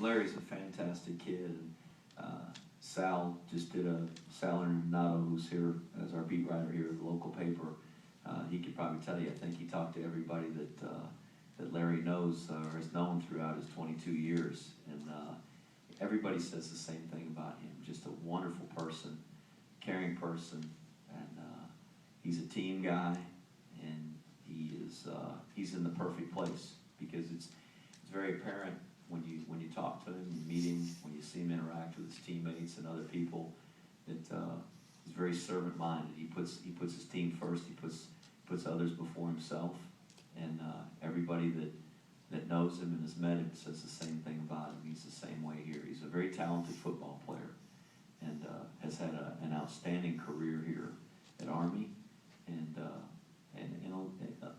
Larry's a fantastic kid. And, Sal just did Sal Renato, who's here as our beat writer here at the local paper. He could probably tell you, I think he talked to everybody that Larry knows or has known throughout his 22 years. And everybody says the same thing about him. Just a wonderful person, caring person, and he's a team guy, and he's in the perfect place because it's very apparent when you talk to him, you meet him, when you see him interact with his teammates and other people, that he's very servant-minded. He puts his team first. He puts others before himself, and everybody that knows him and has met him says the same thing about him. He's the same way here. He's a very talented football player, and has had an outstanding career here at Army, and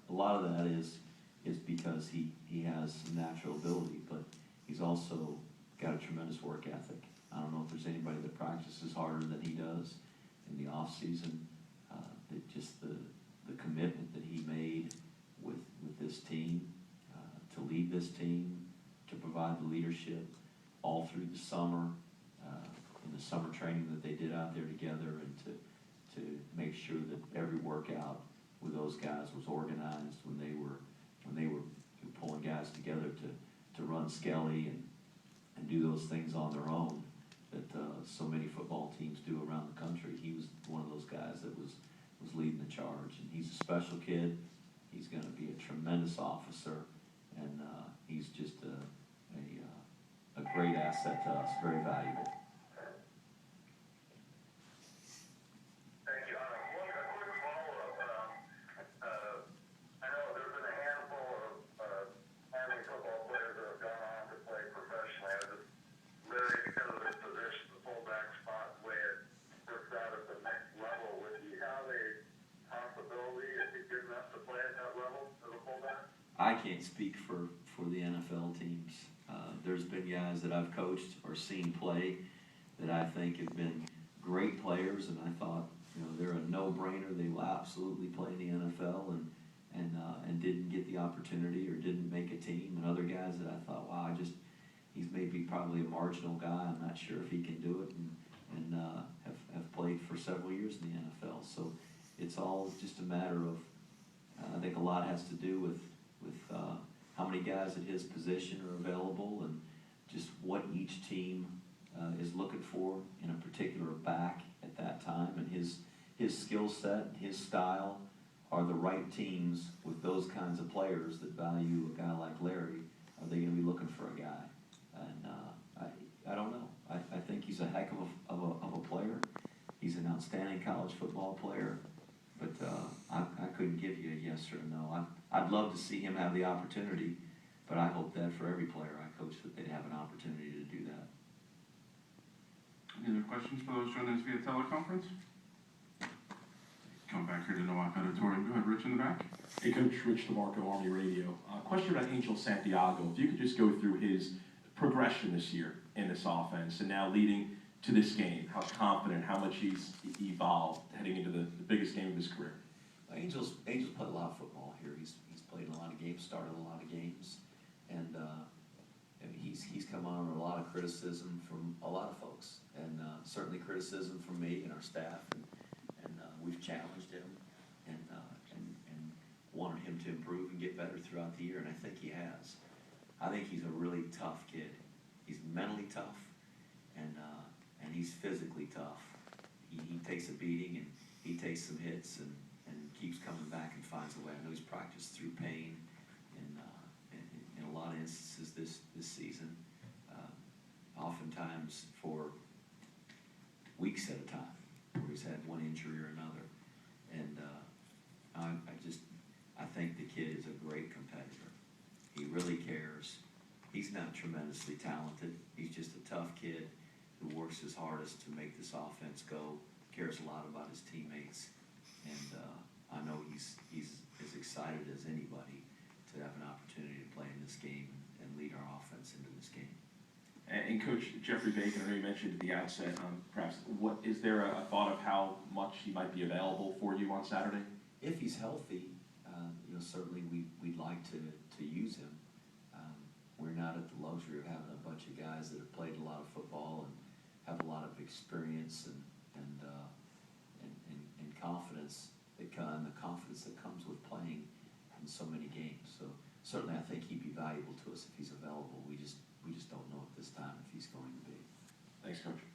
a lot of that is because he has some natural ability, but he's also got a tremendous work ethic. I don't know if there's anybody that practices harder than he does in the off season. Just the commitment that he made with this team, to lead this team, to provide the leadership all through the summer, in the summer training that they did out there together, and to make sure that every workout with those guys was organized when they were pulling guys together to run Skelly and do those things on their own that so many football teams do around the country. He was one of those guys that was leading the charge, and he's a special kid. He's going to be a tremendous officer, and he's just a great asset to us, very valuable. Thank you. A quick follow-up. I know there's been a handful of Army football players that have gone on to play professionally. Larry, because of his position, the fullback spot, the way it works out at the next level, would he have a possibility, if he's good enough to play at that level as a fullback? I can't speak for the NFL teams. There's been guys that I've coached or seen play that I think have been great players, and I thought, they're a no-brainer. They will absolutely play in the NFL, and didn't get the opportunity or didn't make a team. And other guys that I thought, wow, he's maybe probably a marginal guy. I'm not sure if he can do it, and have played for several years in the NFL. So it's all just a matter of, I think a lot has to do with how many guys at his position are available, and just what each team is looking for in a particular back at that time, and his skill set, his style are the right teams with those kinds of players that value a guy like Larry. Are they going to be looking for a guy? And I don't know. I think he's a heck of a player. He's an outstanding college football player, but I couldn't give you a yes or a no. I'd love to see him have the opportunity, but I hope that for every player I coach that they'd have an opportunity to do that. Any other questions for those joining us via teleconference? Come back here to Nowak Auditorium. Go ahead, Rich in the back. Hey, Coach Rich DeMarco, Army Radio. Question about Angel Santiago. If you could just go through his progression this year in this offense and now leading to this game, how confident, how much he's evolved heading into the biggest game of his career. Angel's played a lot of football here. He's played in a lot of games, started a lot of games, and he's come under a lot of criticism from a lot of folks, and certainly criticism from me and our staff, and we've challenged him and wanted him to improve and get better throughout the year, and I think he has. I think he's a really tough kid. He's mentally tough, and he's physically tough. He takes a beating, and he takes some hits, and keeps coming back and finds a way. I know he's practiced through pain in a lot of instances this season, oftentimes for weeks at a time, where he's had one injury or another. And I think the kid is a great competitor. He really cares. He's not tremendously talented. He's just a tough kid who works his hardest to make this offense go, cares a lot about his teammates, and I know he's as excited as anybody to have an opportunity to play in this game and lead our offense into this game. And Coach Jeffrey Bacon, I know you mentioned at the outset, perhaps, what is there a thought of how much he might be available for you on Saturday? If he's healthy, certainly we'd like to use him. We're not at the luxury of having a bunch of guys that have played a lot of football and have a lot of experience and confidence the confidence that comes with playing in so many games. So certainly I think he'd be valuable to us if he's available. We just don't know at this time if he's going to be. Thanks, Coach.